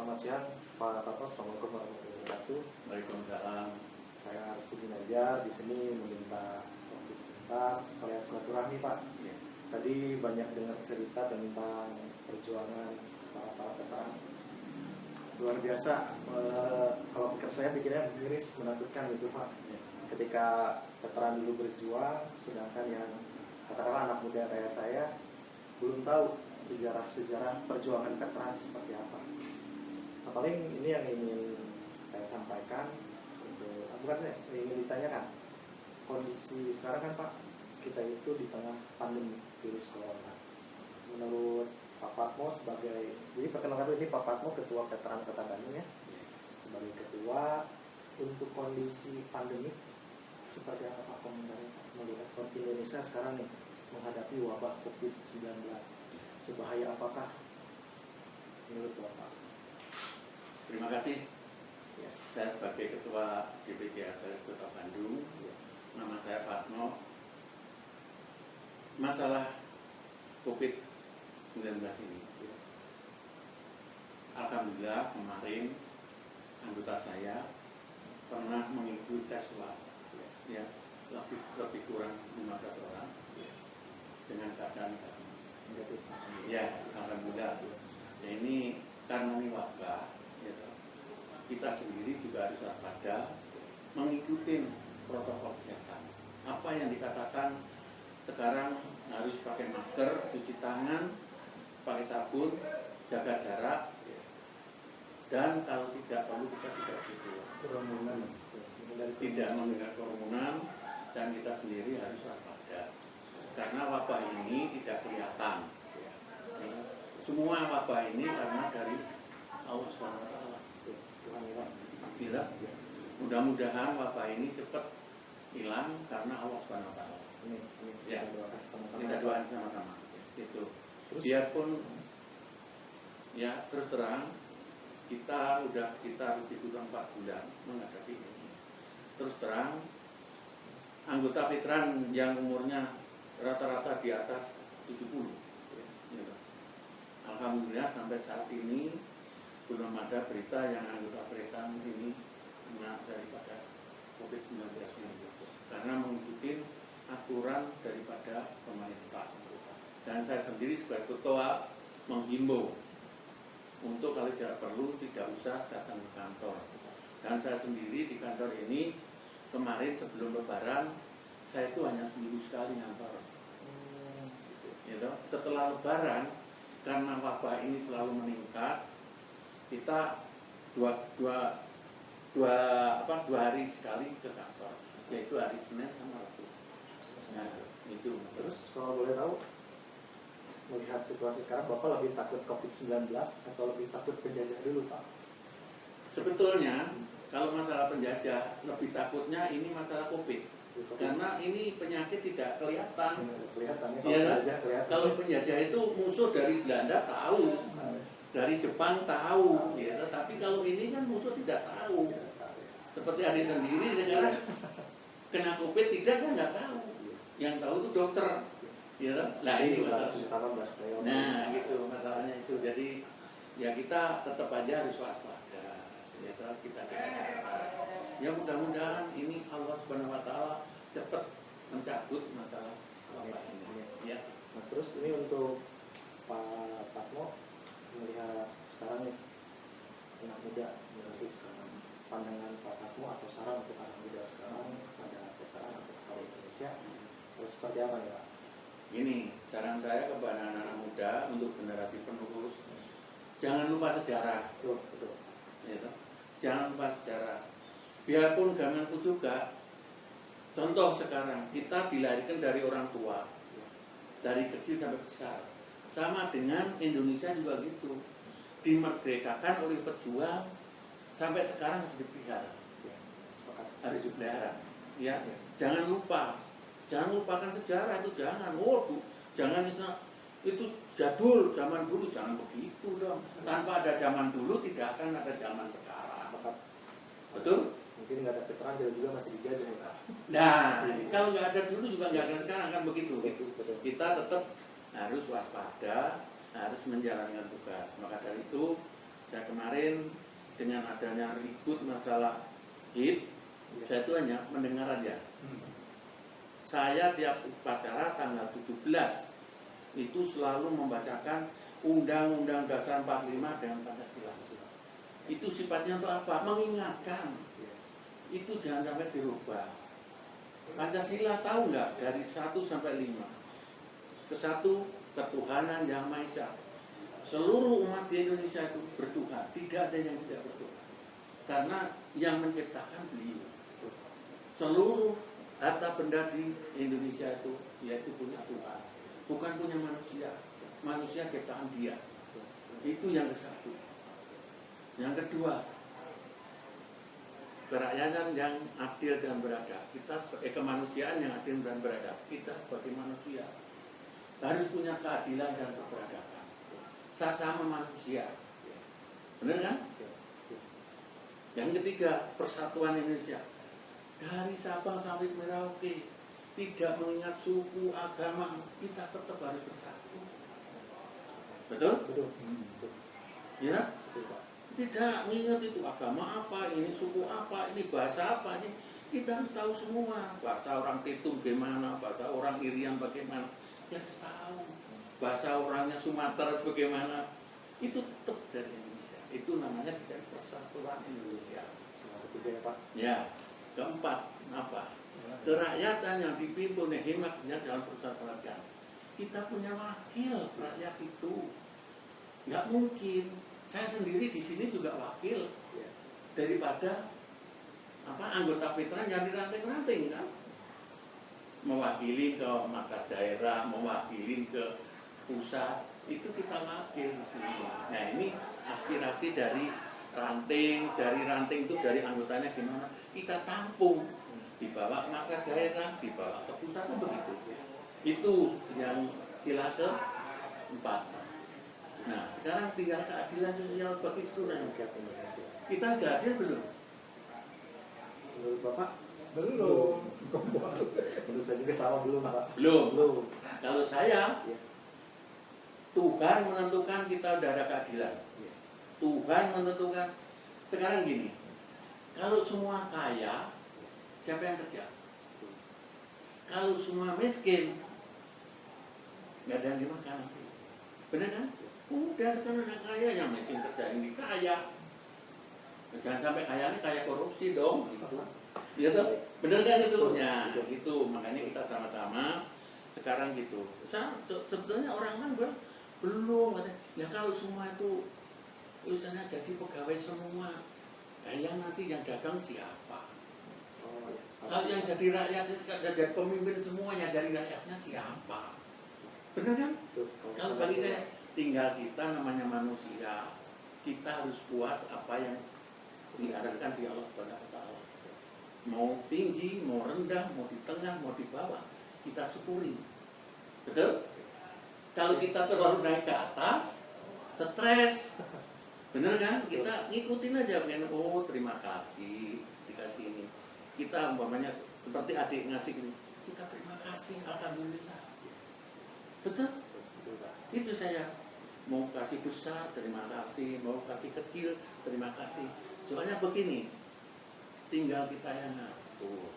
Selamat siang Pak Tato, Assalamualaikum warahmatullahi wabarakatuh. Waalaikumsalam. Saya Aristidi Najar di sini meminta waktu sebentar sekalian silaturahmi Pak. Ya. Tadi banyak dengar cerita tentang perjuangan para veteran. Luar biasa. Kalau pikir saya pikirnya miris, menakutkan gitu Pak. Ya. Ketika veteran dulu berjuang, sedangkan yang katakanlah anak muda kayak saya belum tahu sejarah perjuangan veteran seperti apa. Nah, paling ini yang ingin saya sampaikan untuk bukan ingin ditanyakan kondisi sekarang kan Pak, kita itu di tengah pandemi virus corona. Menurut Pak Patmo sebagai, jadi perkenalkan ini Pak Patmo Ketua Veteran Kota Bandung ya, sebagai ketua, untuk kondisi pandemi seperti apa Pak komentarnya Pak, melihat Indonesia sekarang nih menghadapi wabah COVID-19, sebahaya apakah menurut Bapak? Terima kasih. Ya. Saya sebagai Ketua DPD Agraris Kota Bandung, nama saya Patmo. Masalah COVID-19 ini, alhamdulillah kemarin anggota saya pernah mengikuti tes swab, ya, lebih kurang 15 orang, dengan keadaan negatif. Ya, alhamdulillah. Ya, ini karena ini wabah, ya, kita sendiri juga harus waspada, mengikuti protokol kesehatan. Apa yang dikatakan sekarang harus pakai masker, cuci tangan, pakai sabun, jaga jarak, dan kalau tidak perlu kita tidak keluar. Kerumunan, Tidak mendengar kerumunan, dan kita sendiri harus waspada. Karena wabah ini tidak kelihatan. Semua wabah ini karena dari Allah SWT. Bila mudah-mudahan wabah ini cepat hilang karena Allah SWT. Ya, kita doakan sama-sama. Itu. Biarpun ya terus terang kita udah sekitar lebih kurang 4 bulan menghadapi ini. Terus terang anggota veteran yang umurnya rata-rata di atas 70. Ya. Alhamdulillah sampai saat ini belum ada berita yang anggota veteran ini kena daripada COVID-19 ini, karena mengikuti aturan daripada pemerintah. Dan saya sendiri sebagai ketua menghimbau untuk kalau tidak perlu tidak usah datang ke kantor. Dan saya sendiri di kantor ini kemarin sebelum Lebaran saya itu hanya seminggu sekali ngantor. Gitu. Setelah Lebaran karena wabah ini selalu meningkat, kita dua hari sekali ke kantor, yaitu hari Senin sama Rabu. Nah, itu. Terus kalau boleh tahu, melihat situasi sekarang, Bapak lebih takut COVID-19 atau lebih takut penjajah dulu Pak? Sebetulnya kalau masalah penjajah lebih takutnya ini masalah COVID. Karena ini penyakit tidak kelihatan. Kelihatannya Ya, kalau penjajah itu musuh dari Belanda tahu, dari Jepang tahu, ya. Tapi kalau ini kan musuh tidak tahu. Seperti adik sendiri sekarang kena COVID tidak, kan nggak tahu. Yang tahu itu dokter, ya. Nah ini nah gitu masalahnya itu. Jadi ya kita tetap aja harus waspada. Ya, kita ya mudah-mudahan ini Allah Subhanahu Wa Taala cepat mencabut masalah wabah ini. Ya. Nah terus ini untuk Pak Patmo melihat sekarang nih anak muda generasi sekarang, pandangan Pak Patmo atau saran untuk anak muda sekarang pada veteran atau kalau Indonesia terus seperti apa ya Pak? Ini saran saya kepada anak-anak muda untuk generasi penerus, jangan lupa sejarah. Betul. Ya, jangan lupa sejarah. Biarpun zamanku juga, contoh sekarang kita dilahirkan dari orang tua, dari kecil sampai besar. Sama dengan Indonesia juga gitu, dimerdekakan oleh pejuang sampai sekarang harus dipelihara, harus dipelihara. Ya, jangan lupakan sejarah itu, jangan. Jangan itu jadul, zaman dulu, jangan begitu dong. Tanpa ada zaman dulu tidak akan ada zaman sekarang. Betul? Mungkin nggak ada veteran juga masih dijajah ya Pak. Nah, kalau nggak ada dulu juga nggak ada sekarang, kan begitu. Betul. Kita tetap harus waspada, harus menjalankan tugas. Maka dari itu Saya kemarin dengan adanya ribut masalah HIT, saya itu hanya mendengar aja. Saya tiap upacara tanggal 17 itu selalu membacakan Undang-Undang Dasar 45 dengan Pancasila. Itu sifatnya untuk apa? Mengingatkan. Itu jangan sampai dirubah. Pancasila tahu nggak? Dari 1 sampai 5. Kesatu, ketuhanan Yang Maha Esa. Seluruh umat di Indonesia itu bertuhan. Tidak ada yang tidak bertuhan. Karena yang menciptakan beliau. Seluruh harta benda di Indonesia itu yaitu punya Tuhan, bukan punya manusia. Manusia ciptaan Dia. Itu yang ke-1. Yang kedua, kerakyatan yang adil dan beradab. Kita kemanusiaan yang adil dan beradab. Kita sebagai manusia harus punya keadilan dan keberadaban. Sesama manusia. Benar kan? Yang ketiga, persatuan Indonesia. Dari Sabang sampai Merauke, tidak mengingat suku, agama, kita tetap harus bersatu. Betul? Betul. Ya? Tidak mengingat itu agama apa, ini suku apa, ini bahasa apa, ini kita harus tahu semua. Bahasa orang Tetum bagaimana, bahasa orang Irian bagaimana, kita harus tahu. Bahasa orangnya Sumatera bagaimana, itu tetap dari Indonesia. Itu namanya persatuan Indonesia. Ya. Keempat, apa? Kerakyatan yang dipimpin oleh hematnya dalam persatuan. Kita punya wakil rakyat itu. Nggak mungkin. Saya sendiri di sini juga wakil daripada anggota veteran yang diranting-ranting kan. Mewakili ke markas daerah, mewakili ke pusat, itu kita wakil di sini. Nah ini aspirasi dari ranting itu dari anggotanya gimana? Kita tampung, dibawa markas daerah, dibawa ke pusat kan begitu. Itu yang sila ke-4. Nah, sekarang tinggal keadilan sosial bagi seluruh rakyat Indonesia. Kita sudah adil belum? Menurut Bapak? Belum. Menurut saya juga sama belum, Pak. Belum. Kalau saya, Tuhan menentukan kita sudah ada keadilan. Tuhan menentukan. Sekarang gini, kalau semua kaya, siapa yang kerja? Kalau semua miskin, nggak ada yang dimakan. Benar kan? Udah sekarang ada kaya, yang miskin kerja ini kaya. Jangan sampai kaya ini kaya korupsi dong. Gitu. Benar kan itu? Ya, itu makanya kita sama-sama sekarang gitu. Sebetulnya orang kan belum. Ya kalau semua itu urusannya jadi pegawai semua, yang nanti yang dagang siapa? Kalau yang jadi rakyat, jadi pemimpin semuanya dari rakyatnya siapa? Benar kan? Kalau bagi saya, tinggal kita namanya manusia, kita harus puas apa yang diarahkan di Allah Subhanahu wa Ta'ala. Mau tinggi, mau rendah, mau di tengah, mau di bawah, kita syukuri. Betul? Kalau kita terlalu naik ke atas, stres. Bener kan? Kita ngikutin aja, oh terima kasih dikasih ini. Kita umpamanya seperti adik ngasih ini, kita terima kasih, alhamdulillah. Betul? Itu saya mau kasih besar, terima kasih, mau kasih kecil, terima kasih. Soalnya begini, tinggal kita yang ngatur.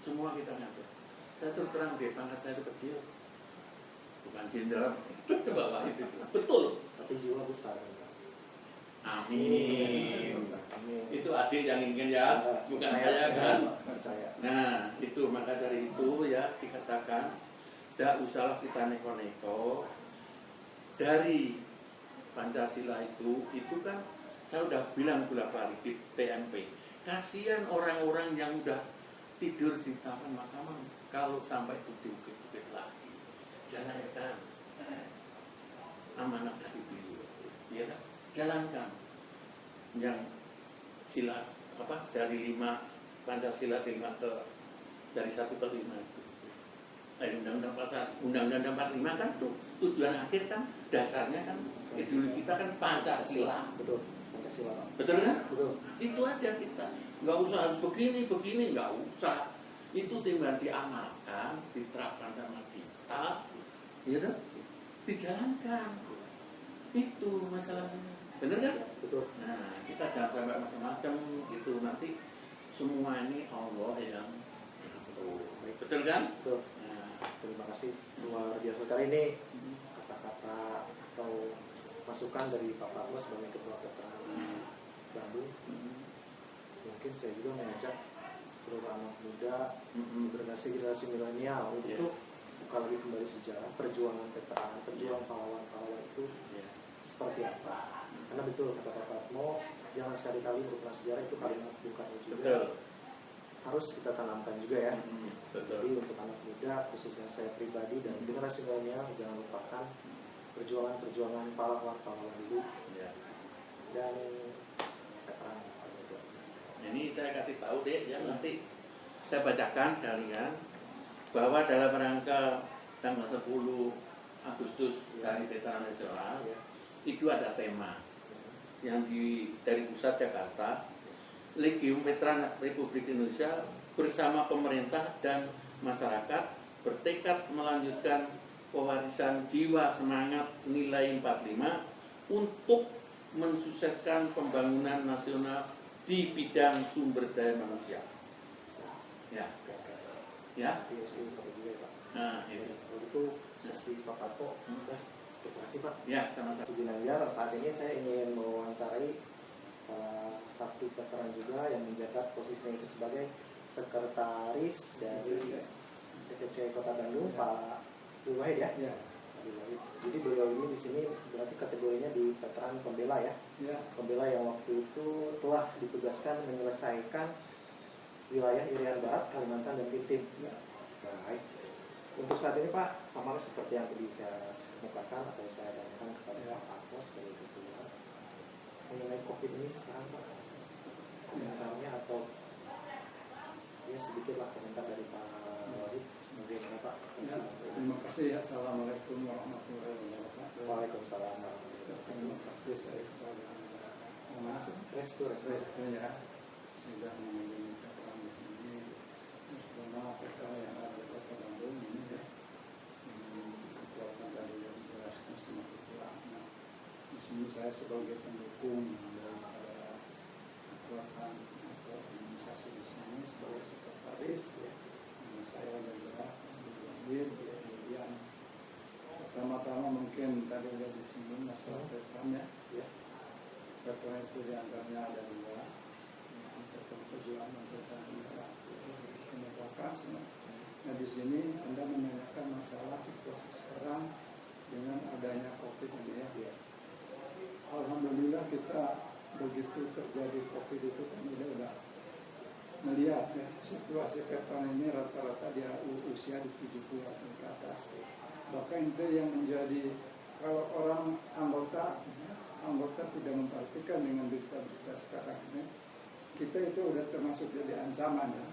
Semua kita ngatur. Saya terus terang deh, pangkat saya itu kecil, bukan jenderal, bawah itu. Betul. Tapi jiwa besar. Amin. Itu adik yang ingin ya, bukan saya kan. Nah, itu maka dari itu ya dikatakan tidak usahlah kita neko-neko. Dari Pancasila itu kan saya udah bilang bolak-balik di TMP. Kasihan orang-orang yang udah tidur di taman mahkamah kalau sampai itu diukit-ukit lagi. Jalankan amanat dari beliau. Ya kan? Jalankan yang sila dari 5 Pancasila 5 ke dari 1 ke 5 itu. Undang-undang 45 kan tuh tujuan akhir kan dasarnya kan ideologi kita kan Pancasila. Betul. Pancasila. Betul kan? Betul. Itu aja kita. Nggak usah harus begini, nggak usah. Itu tinggal diamalkan, diterapkan sama kita. Ya, dijalankan. Itu masalahnya. Benar kan? Betul. Nah, kita jangan sampai macam-macam gitu, nanti semua ini Allah yang betul kan? Betul. Nah, Terima kasih luar biasa sekali ini kata-kata atau masukan dari Pak Parmo sebagai Ketua Veteran Bandung. Mungkin saya juga mengajak seluruh anak muda, generasi milenial untuk buka lagi kembali sejarah perjuangan veteran, perjuangan pahlawan-pahlawan itu seperti apa. Karena betul kata Pak Parmo, jangan sekali-kali merupakan sejarah itu kalimat bukan juga. betul. Harus kita tanamkan juga ya. Betul. Jadi untuk anak muda, khususnya saya pribadi dan generasi milenial, jangan lupakan perjuangan pahlawan-pahlawan dulu dan veteran. Ini saya kasih tahu deh ya, nanti saya bacakan sekalian bahwa dalam rangka tanggal 10 Agustus Hari Veteran Nasional itu ada tema yang dari pusat Jakarta, Legium Veteran Republik Indonesia bersama pemerintah dan masyarakat bertekad melanjutkan pewarisan jiwa semangat nilai 45 untuk mensukseskan pembangunan nasional di bidang sumber daya manusia. Ya. Nah, itu. Kalau itu sesi Pak Parmo. Terima kasih Pak. Ya, sama-sama. Ginanjar, saat ini saya ingin mewawancarai salah satu veteran juga yang menjabat posisinya itu sebagai sekretaris dari DPC Kota Bandung, Pak Abdul Wahid ya. Abdul Wahid. Jadi beliau ini di sini berarti kategorinya di veteran pembela ya. Pembela yang waktu itu telah ditugaskan menyelesaikan wilayah Irian Barat, Kalimantan dan Bitim. Baik. Untuk saat ini Pak, sama seperti yang tadi saya kemukakan atau saya tanyakan kepada Pak Parmo sebagai ketua mengenai COVID ini sekarang Pak, komentarnya atau ya sedikitlah komentar dari Pak Wahid bagaimana Pak? Terima kasih. Assalamualaikum warahmatullahi wabarakatuh. Waalaikumsalam warahmatullahi wabarakatuh. Terima kasih saya kepada Restu ya sudah mengunjungi veteran di sini, terutama veteran yang ada di Kota Bandung ini ya, dengan kekuatan tadi yang dijelaskan semakin kuat. Nah, di sini saya sebagai pendukung daripada kekuatan atau organisasi di sini sebagai sekretaris ya. Saya adalah kemudian pertama-tama mungkin tadi sudah disinggung masalah veteran ya. Veteran itu diantaranya ada dua, veteran perjuangan, veteran kemerdekaan. Nah di sini Anda menanyakan masalah situasi sekarang dengan adanya COVID ini ya. Alhamdulillah kita begitu terjadi COVID itu kan udah melihat ya, situasi veteran ini rata-rata dia usia di 70 tahun ke atas. Bahkan itu yang menjadi kalau orang anggota tidak memperhatikan dengan berita-berita sekarang ini, kita itu udah termasuk jadi ancaman ya.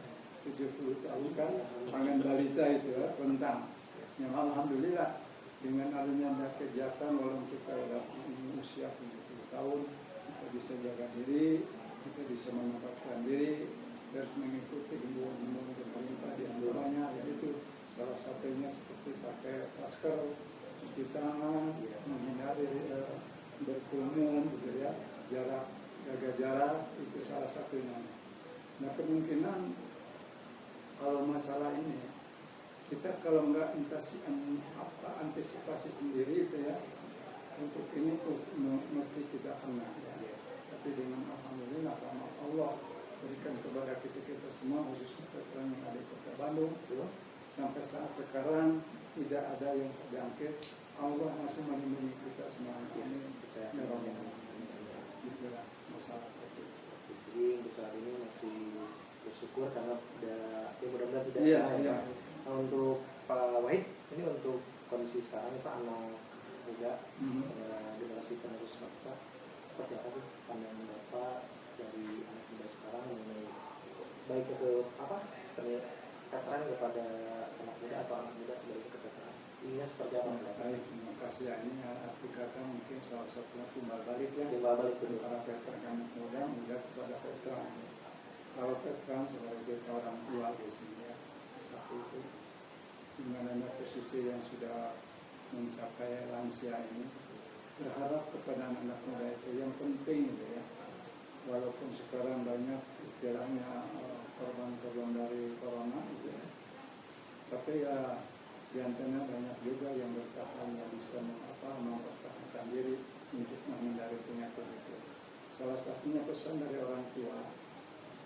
70 tahun kan pangan balita itu ya, rentang. Yang alhamdulillah dengan adanya kegiatan walaupun kita udah usia 70 tahun, kita bisa jaga diri, kita bisa menempatkan diri, harus mengikuti himbauan pemerintah di antaranya, yaitu salah satunya seperti pakai masker, cuci tangan, menghindari berkerumun, gitu ya, jaga jarak itu salah satunya. Nah kemungkinan kalau masalah ini kita kalau nggak antisipasi sendiri itu ya, untuk ini mesti kita kena ya. Tapi dengan alhamdulillah rahmat Allah berikan kepada kita semua khususnya veteran yang ada di Kota Bandung ya, sampai saat sekarang tidak ada yang terjangkit. Allah masih melindungi kita semua ini percaya itulah masalah itu. Jadi untuk saat ini masih bersyukur karena tidak mudah-mudahan tidak iya. Nah, untuk Pak Wahid ini untuk kondisi sekarang Pak anak muda generasi penerus bangsa seperti apa sih pandangan Bapak dari anak muda sekarang mengenai baik itu veteran kepada anak muda atau anak muda sebagai keveteran ini seperti apa? Baik, terima kasih ya. Ini arti kata mungkin salah satunya timbal balik ya. Timbal balik itu para veteran anak muda kepada veteran. Kalau veteran sebagai orang tua di sini ya, satu itu dimana posisi yang sudah mencapai lansia ini, berharap kepada anak-anak muda itu yang penting gitu ya, walaupun sekarang banyak istilahnya korban-korban dari corona gitu ya, tapi ya di antaranya banyak juga yang bertahan, yang bisa mempertahankan diri untuk menghindari penyakit itu. Salah satunya pesan dari orang tua,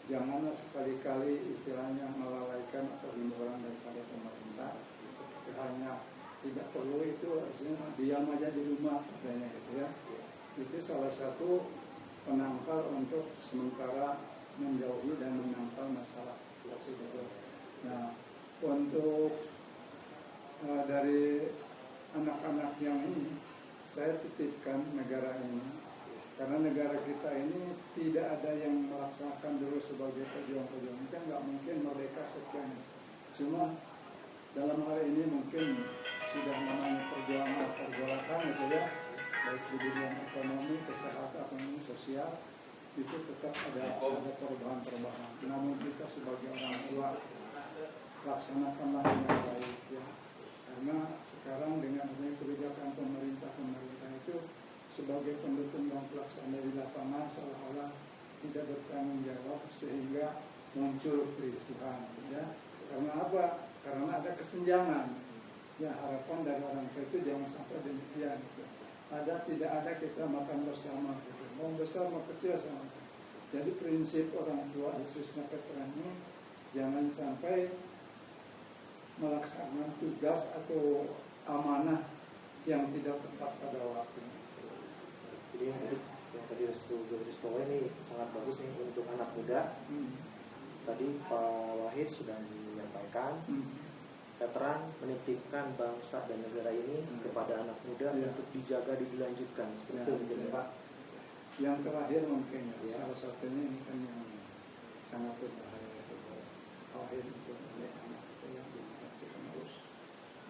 janganlah sekali-kali istilahnya melalaikan atau himbauan daripada pemerintah, seperti hanya tidak perlu itu harusnya diam aja di rumah katanya gitu ya. Itu salah satu penangkal untuk sementara menjauhi dan menangkal masalah tersebut. Nah, untuk dari anak-anak yang ini saya titipkan negara ini, karena negara kita ini tidak ada yang melaksanakan dulu sebagai pejuang-pejuang. Kan nggak mungkin merdeka sekian. Cuma dalam hal ini mungkin sudah namanya pergolakan gitu ya, baik di bidang ekonomi, kesehatan, ekonomi, sosial, itu tetap ada perubahan-perubahan. Namun kita sebagai orang tua laksanakanlah dengan baik ya, karena sekarang dengan kebijakan pemerintah itu sebagai pendukung dan pelaksana di lapangan seolah-olah tidak bertanggung jawab, sehingga muncul kericuhan ya. Karena apa? Karena ada kesenjangan. Ya, harapan dari orang tua itu jangan sampai demikian gitu. Tidak ada kita makan bersama gitu. Mau besar mau kecil sama. Jadi prinsip orang tua khususnya veteran ini jangan sampai melaksanakan tugas atau amanah yang tidak tepat pada waktunya. Jadi yang tadi Risto ini sangat bagus nih untuk anak muda. Tadi Pak Wahid sudah menyampaikan veteran menitipkan bangsa dan negara ini kepada anak muda untuk dijaga, dilanjutkan. Itu menjadi Pak. Yang terakhir mungkin salah satunya ini kan yang sangat berbahaya itu Wahid itu oleh anak yang dikasih penerus.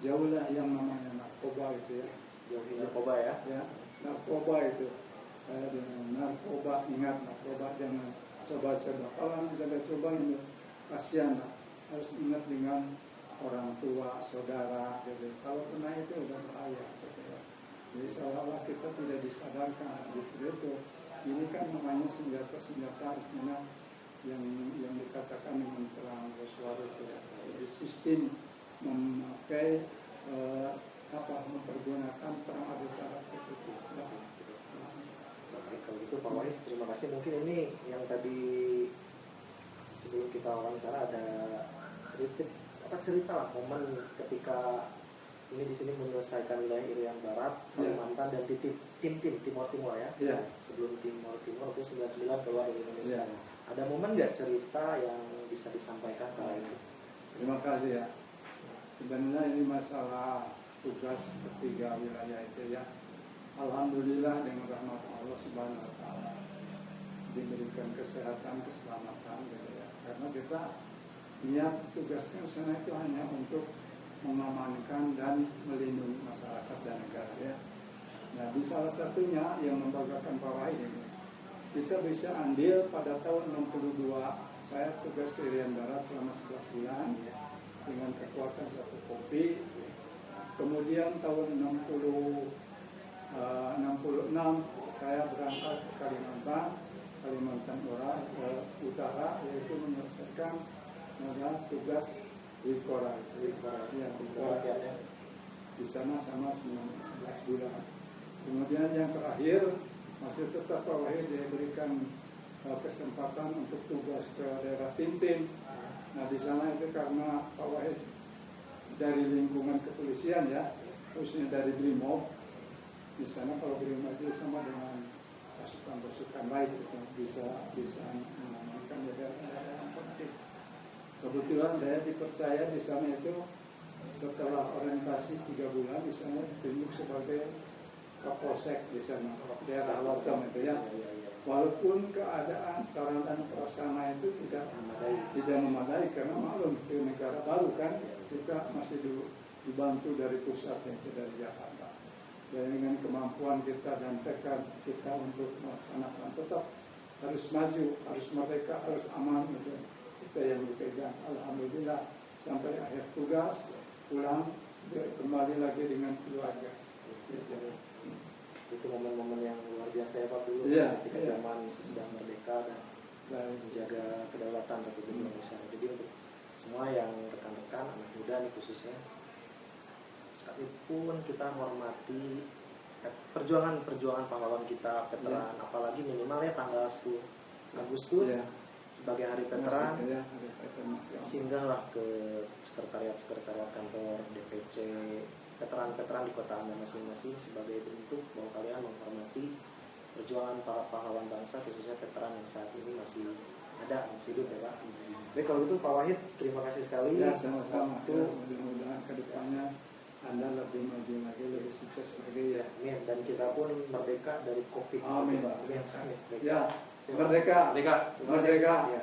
Jauhlah yang namanya narkoba itu ya. Jauhi narkoba ya. Ya, narkoba itu. Dengan narkoba, ingat narkoba jangan coba-coba. Kalau anda coba ini kasihan lah. Harus ingat dengan orang tua, saudara, gitu. Kalau kena itu udah bahaya. Gitu. Jadi seolah-olah kita tidak disadarkan. Gitu. Ini kan namanya senjata istilah yang dikatakan dengan terang suara itu. Jadi sistem memakai mempergunakan perang ada syarat itu. Baik, kalau gitu Pak Wahid, terima kasih. Mungkin ini yang tadi sebelum kita wawancara ada cerita lah momen ketika ini di sini menyelesaikan wilayah Irian Barat, Kalimantan dan tim Timor ya. Sebelum Timor itu 99 keluar dari Indonesia. Ada momen nggak cerita yang bisa disampaikan kali ini? Terima kasih ya. Sebenarnya ini masalah tugas ketiga wilayah itu ya. Alhamdulillah dengan rahmat Allah Subhanahu wa taala diberikan kesehatan, keselamatan gitu ya. Karena kita niat tugasnya sana itu hanya untuk mengamankan dan melindungi masyarakat dan negara ya. Nah, di salah satunya yang membanggakan Pak Wahid ini, kita bisa andil pada tahun 62. Saya tugas ke Irian Barat selama 11 bulan dengan kekuatan 1 kopi. Kemudian tahun 66 saya berangkat ke Kalimantan Utara, yaitu menyelesaikan tugas Wikora ya, di sana sama 11 bulan. Kemudian yang terakhir masih tetap Pak Wahid diberikan kesempatan untuk tugas ke daerah Tintin. Nah di sana itu karena Pak Wahid dari lingkungan kepolisian ya, khususnya dari Brimob. Di sana kalau Brimob itu sama dengan pasukan-pasukan lain itu bisa mengamankan daerah yang penting. Kebetulan saya dipercaya di sana itu setelah orientasi 3 bulan di sana ditunjuk sebagai Kapolsek di sana daerah Latam itu ya. Walaupun keadaan sarana dan prasarana itu tidak memadai karena maklum di negara baru kan, kita masih dibantu dari pusat yang dari Jakarta. Dan dengan kemampuan kita dan tekad kita untuk melaksanakan tetap harus maju, harus merdeka, harus aman gitu. Kita yang dipegang. Alhamdulillah sampai akhir tugas pulang kembali lagi dengan keluarga. itu momen-momen yang luar biasa ya Pak dulu, Iya, ketika iya. zaman sesudah merdeka dan menjaga kedaulatan Republik Indonesia. Jadi untuk semua yang rekan-rekan anak muda nih khususnya, sekalipun kita hormati perjuangan pahlawan kita veteran, apalagi minimalnya tanggal 10 Agustus Iya. sebagai hari veteran, Ya, hari veteran. singgahlah ke sekretariat kantor DPC veteran-veteran di kota Anda masing-masing sebagai bentuk bahwa kalian menghormati perjuangan para pahlawan bangsa, khususnya veteran yang saat ini masih ada, masih hidup ya Pak. Jadi kalau gitu Pak Wahid, terima kasih sekali. Ya, sama-sama. Waktu, Ya, mudah-mudahan kedepannya Anda lebih maju lagi, lebih sukses lagi ya. amin. Dan kita pun merdeka dari COVID. Amin. Amin. Amin. Ya, merdeka. Merdeka. Merdeka. Ya.